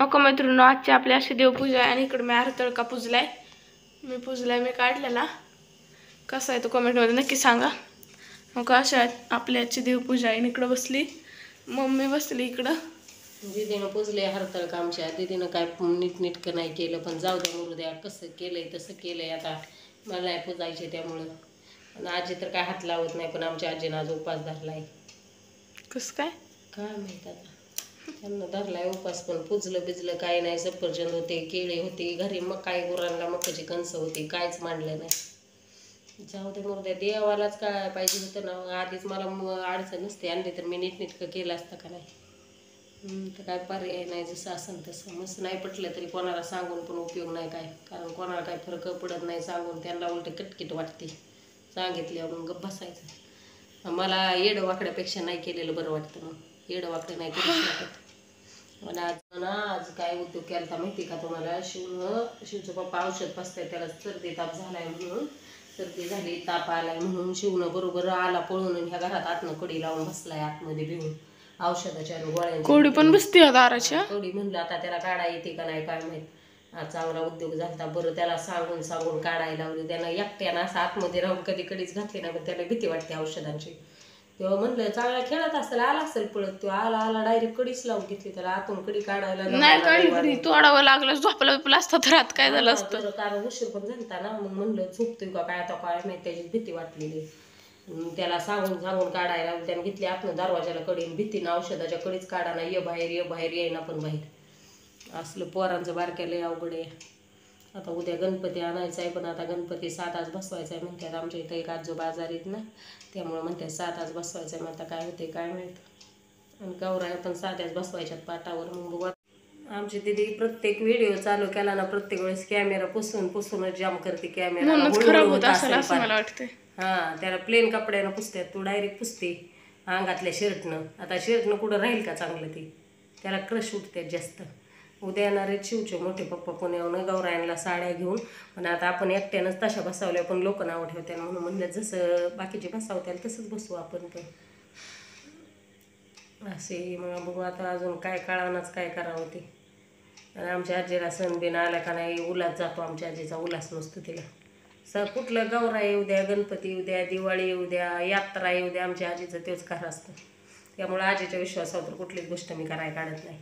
अका मैत्रिणी आजची आपली अशी देवपूजा आहे आणि इकडे मी हरताळका पूजलाय. मी काढलेला. कसा आहे तो कमेंटमध्ये नक्की सांगा. मग अशा आपल्या आजची देवपूजा आहे. इकडं बसली मम्मी, बसली इकडं. दीदीनं पुजले हरताळका आमच्या. दीदीनं काय नीटनेटकं नाही केलं, पण जाऊ द्या मुरू द्या. कसं केलंय तसं केलंय. आता मला नाही पुजायचे त्यामुळं. आणि आजी तर काय हात लावत नाही, पण आमच्या आजीनं आज उपास धरलाय. कसं काय माहित आता. त्यांना धरलाय उपास, पण पुजलं बिजलं काय नाही. सफरचंद होते, केळे होते घरी, मग काय गुरांना मकाची कणसं होती, काहीच मांडलं नाही. जाऊ दे मुरू द्या. देवालाच काय पाहिजे होतं ना. आधीच मला अडचण नसते आणली तर मी नीटनेटकं केलं असतं का नाही. तर काय पर्याय नाही. जसं असेल तसं. मस्त नाही पटलं तरी कोणाला सांगून पण उपयोग नाही काय. कारण कोणाला काय फरक पडत नाही सांगून. त्यांना उलट कटकीट वाटते सांगितल्यावर. मग गप्प बसायचं. मला येडं वाकड्यापेक्षा नाही केलेलं बरं वाटतं. मग येडं वाकडं नाही करू शकत. आणि आज काय उद्योग केला माहिती का तुम्हाला. शिवचं पप्पा औषध पाजताय, त्याला सर्दी ताप झालाय म्हणून. सर्दी झाली, ताप आलाय म्हणून शिवनं बरोबर आला पळून ह्या घरात आतनं कडी लावून बसलाय आतमध्ये भिवून औषधाच्या आणि गोळ्यांची. कोडी पण बसते दाराच्या. कोडी म्हणलं आता त्याला काढा येते का नाही काय माहित. चांगला उद्योग झाला बरं. त्याला सांगून काढायला लावली. त्यानं एकट्यानं असं आतमध्ये राहून कधी कडीच घातली नाही, पण त्याला भीती वाटते औषधांची. तेव्हा म्हणलं चांगला खेळत असेल, आला असेल पळत. तो आला डायरेक्ट कडीच लावून घेतली. त्याला आतून कडी काढायला नाही काढली. तोडावं लागलं, झोपला बिपला असतं तर आत काय झालं असतं. कारण उशीर पण झालता ना. मग म्हणलं झोपतोय का काय आता काय माहिती. त्याची भीती वाटलेली. त्याला सांगून काढायला त्याने घेतली आतनं दरवाजाला कडी. भीतीनं औषधाच्या कडीच काढा ना. ये बाहेर येईना पण बाहेर. असलं पोरांचं बारक्याला अवघड आहे. आता उद्या गणपती आणायचा आहे, पण आता गणपती 7 आज बसवायचा आहे म्हणतात. आमच्या इथं एक आजोबा आजारी आहेत ना, त्यामुळं म्हणतात 7 आज बसवायचं आहे. मग आता काय होते काय माहित. आणि गौराया पण साध्याच बसवायच्यात पाटावर. मग बघू. आमची दिदी प्रत्येक व्हिडिओ चालू केला ना, प्रत्येक वेळेस कॅमेरा पुसूनच जाम करते. कॅमेरा खराब होत असेल असं मला वाटतंय. त्याला प्लेन कपड्यानं पुसतात. तू डायरेक्ट पुसते अंगातल्या शर्टनं. आता शर्टनं कुठं राहील का चांगलं ते. त्याला क्रश उठतात जास्त. उद्या येणारे शिवचे मोठे पप्पा पुण्याहून गौरायांना साड्या घेऊन. पण आता आपण एकट्यानंच तशा बसवल्या, पण लोक नाव ठेवतात म्हणून म्हणलं जसं बाकीचे बसवत्याला तसंच बसवू आपण पण असे. मग बघू आता अजून काय कळानाच काय करावं ते. आणि आमच्या आजीला सण बिन आला का नाही उल्हास जातो. आमच्या आजीचा उल्हास नसतो तिला. कुठलं गौरा येऊ द्या, गणपती येऊ द्या, दिवाळी येऊ द्या, यात्रा येऊ द्या, आमच्या आजीचं तेच खरं असतं. त्यामुळे आजीच्या विश्वासावर कुठलीच गोष्ट मी करायला काढत नाही.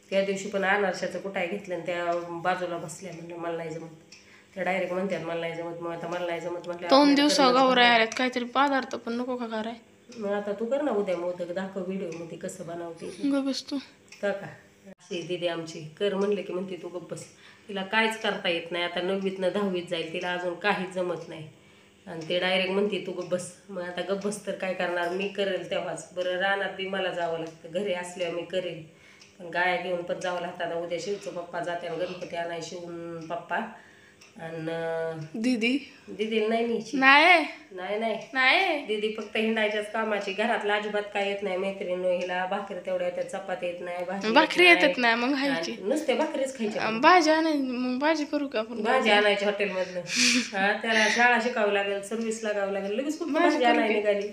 त्या दिवशी पण अनारशाचं कुठाय घेतलं आणि त्या बाजूला बसल्या. म्हणलं मला नाही जमत. त्या डायरेक्ट म्हणतात मला नाही जमत. मग आता मला नाही जमत म्हटलं 2 दिवस गौरा आल्यात, काहीतरी पदार्थ पण नको का कराय. मग आता तू कर ना उद्या मोदक. दाखव व्हिडिओमध्ये कसं बनवते. गप बसतो का अशी दिदी आमची. कर म्हणले की म्हणते तू गप्प बस. तिला काहीच करता येत नाही. आता 9वीतनं 10वीत जाईल. तिला अजून काहीच जमत नाही. आणि ते डायरेक्ट म्हणते तू गप्प बस. मग आता गप्प बस तर काय करणार. मी करेल तेव्हाच. बरं रानात बी मला जावं लागतं. घरी असल्यावर मी करेल, पण गाया घेऊन पण जावं लागतं. आता उद्या शिवचं पप्पा जाते आणि गणपती आणाय शिवून पप्पा. आणि दीदीला नाही दीदी फक्त हिंडायच्याच कामाची. घरातला अजिबात काय येत नाही. मैत्रिणी हिला भाकरी तेवढ्या येतात, चपाती येत नाही, भाकरी येतात नाही. मग खायची नुसते भाकरीच खायच्या. भाजी मग भाजी करू का आपण. भाजी आणायची हॉटेलमधनं. त्याला शाळा शिकावं लागेल, सर्व्हिस लागावं लागेल. लगेच कुठं भाजी आणायला निघाली.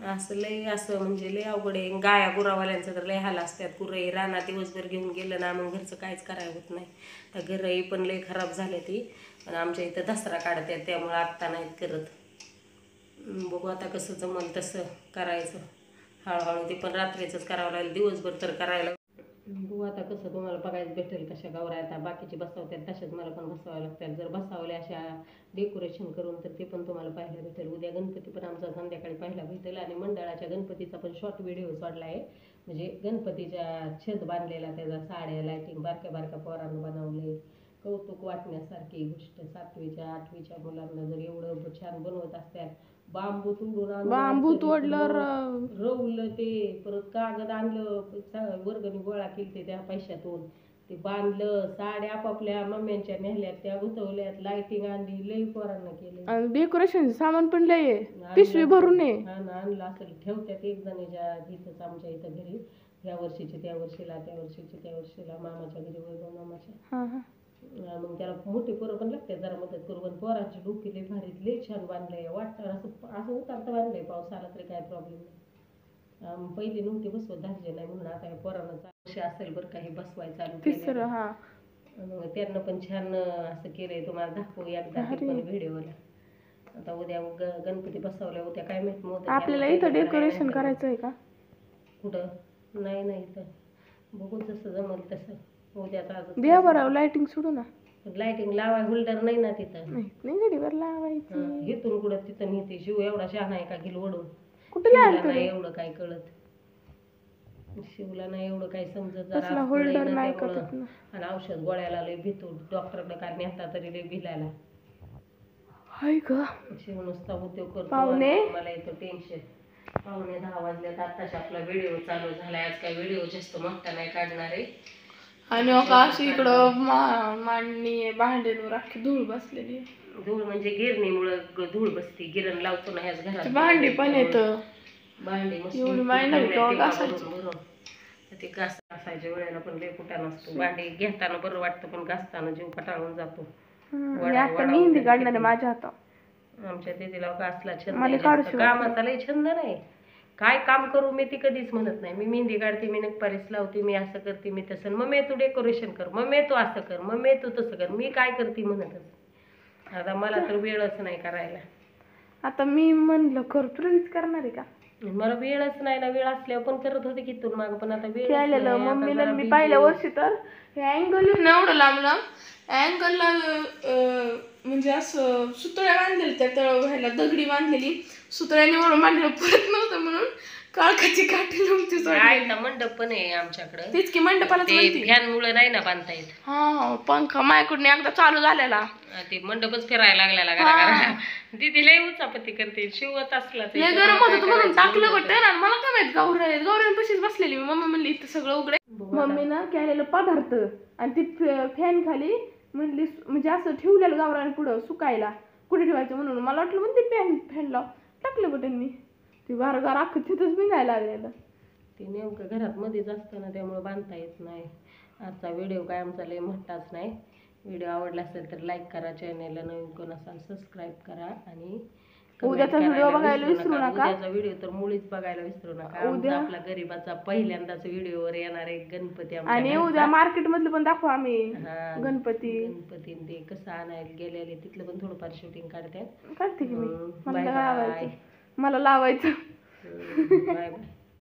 असं लय असं म्हणजे लय अवघड आहे. गाया गुरावाल्यांचं तर लय हाल असतात. गुरंही रानात दिवसभर घेऊन गेलं ना, मग घरचं काहीच करायला होत नाही. तर घरही पण लय खराब झाले ती. पण आमच्या इथं दसरा काढतात, त्यामुळं आत्ता नाहीत करत. बघू आता कसं जमल तसं करायचं हळूहळू. ते पण रात्रीचंच करावं लागेल, दिवसभर तर करायला. बघू आता कसं तुम्हाला बघायला भेटेल. कशा गौरा आता बाकीचे बसवतात तशाच मला पण बसवावं लागतात. जर बसवल्या अशा डेकोरेशन करून तर ते पण तुम्हाला पाहायला भेटेल. उद्या गणपती पण आमचा संध्याकाळी पाहायला भेटेल. आणि मंडळाच्या गणपतीचा पण शॉर्ट व्हिडिओ सोडला आहे. म्हणजे गणपतीच्या छत बांधलेला, त्याचा साड्या लायटिंग बारक्या बारक्या पोरांना बनवले. कौतुक वाटण्यासारखी गोष्ट. 7वीच्या 8वीच्या मुलांना जर एवढं छान बनवत असतात. बांबू तोडलं रवलं ते, परत कागद आणलं, वर्गणी गोळा केली त्या पैशातून, ते बांधलं, साड्या आपापल्या मम्म्यांच्या नेहल्यात, त्या गुतवल्यात, लाइटिंग आणली, लई पोरांना केलं. डेकोरेशन सामान पण लय पिशवी भरून आणलं असेल. ठेवत्यात एक जणीच्या इथंच आमच्या इथं घरी. ह्या वर्षीची त्या वर्षीला, त्या वर्षीची त्या वर्षीला, मामाच्या घरी वैभव मामाच्या. मग त्याला मोठी पोरं पण लागतात जरा मदत करू. पण पोरांची डोकी लई भारी, लई छान बांधलंय. वाटतं असं उतारतं बांधलंय. पाऊस आला तरी काय प्रॉब्लेम नाही. पहिली नव्हती बसवत, धारजे नाही म्हणून आता या पोरांना वर्ष असेल बरं काही बसवायचं चालू तिसरं केलं. हा. मग त्यांना पण छान असं केलंय, तुम्हाला दाखवू एकदा ते पण व्हिडिओला. आता उद्या गणपती बसवल्या, उद्या काय माहित मोदक आपल्याला इथं डेकोरेशन करायचं आहे का? कुठं? नाही नाही, तर बघू जसं जमल तसं उद्याचा. द्या बरं लाइटिंग सोडू ना. लाइटिंग लावाय होल्डर नाही ना तिथं. नाही गडीवर लावायची. इथून कुठं तिथं नेते. शिव एवढा शहाणा आहे का घेईल ओढून? कुठे शिवला लावायचं नाही एवढं काय कळत, शिवला नाही एवढं काय समजत. जरा होल्डर नाही त्यामुळं करत ना. आणि औषध गोळ्याला लय भीतो. डॉक्टरकडे काय नेता तरी लय भिलायला. हाय का शिव नुसता उद्योग करतो. पाहुणे? मला येतो टेन्शन. 9:45 वाजल्यात. आत्ताच आपला व्हिडिओ चालू झालाय. आज काय व्हिडिओ जास्त मोठा नाही काढणार आहे. आणि अशी इकडं मांडणी भांड्यांवर अख्खी धूळ बसलेली. धूळ म्हणजे गिरणीमुळं धूळ बसती. गिरण लावतो ना ह्याच घरात. भांडी पण येत. भांडी मस्त एवढी माहिती नाही का घासायची. भरून ते घासायच्या वेळेला पण लय कुठा नसतो. भांडी घेताना बरं वाटतं, पण घासताना जीव कटाळून जातो. आता मेहंदी काढणार आहे माझ्या हातात. आमच्या दीदीला असला छंद आहे. कामाचा लय छंद नाही. काय काम करू मी ती कधीच म्हणत नाही. मी मेहंदी काढते, मी नेकपालिश लावते, मी असं करते, मी तसं. मम्मी तू डेकोरेशन कर, मम्मी तू असं कर, मम्मी तू तसं कर. मी काय करते म्हणतच. आता मला तर वेळच नाही करायला. आता मी म्हणलं कर, तुलाच करणार आहे का? मला वेळच नाही ना. वेळ असल्यावर पण करत होते की तू माग, पण आता वेळ केलेलं मम्मीला मी पहिल्या वर्षी तर हे अँगल एवढं लांब अँगलला म्हणजे असं सुतळ्या बांधलेल्या, त्या तळ व्हायला दगडी बांधलेली सुतळ्याने वळून बांधलेलं परत नव्हतं म्हणून काळखाची काठी लावते. मंडप पण आहे आमच्याकडे. तेच की मंडपाला फॅन मुळे नाही ना बांधता येत. हा पंखा माझ्याकडून एकदा चालू झालेला, ते मंडपच फिरायला लागलेला घरा. दीदी लय उचापती करते. शिवत असला लय गरम होत होतं म्हणून टाकलं वाटतं ना. मला काय माहित गौऱ्यांपाशीच बसलेली मी. मम्मी म्हणली इथं सगळं उघडे. मम्मी ना केलेलं पदार्थ आणि ती फॅन खाली म्हणली म्हणजे असं ठेवलेलं गावरान पुढं सुकायला. कुठे ठेवायचं म्हणून मला वाटलं म्हणते फॅन लाव. टाकलं बटन मी. ती वारगार अख्खं तिथंच बिंगायला लागलेलं. ते नेमकं घरात मध्येच असतं ना, त्यामुळे बांधता येत नाही. आजचा व्हिडिओ काय आमचा लय मोठाच नाही. व्हिडिओ आवडला असेल तर लाईक करा, चॅनेलला नवीन कोण असाल सबस्क्राईब करा आणि उद्याचा व्हिडिओ बघायला विसरू नका. उद्याचा व्हिडिओ तर मुळीच बघायला विसरू नका. उद्या आपला गरीबाचा पहिल्यांदाच व्हिडिओवर येणार आहे गणपती. आणि उद्या मार्केट मधलं पण दाखवू आम्ही. गणपती ते कसं आणायला गेलेले तिथलं पण थोडंफार शूटिंग काढते की मी. मला लावायचं. Bye bye.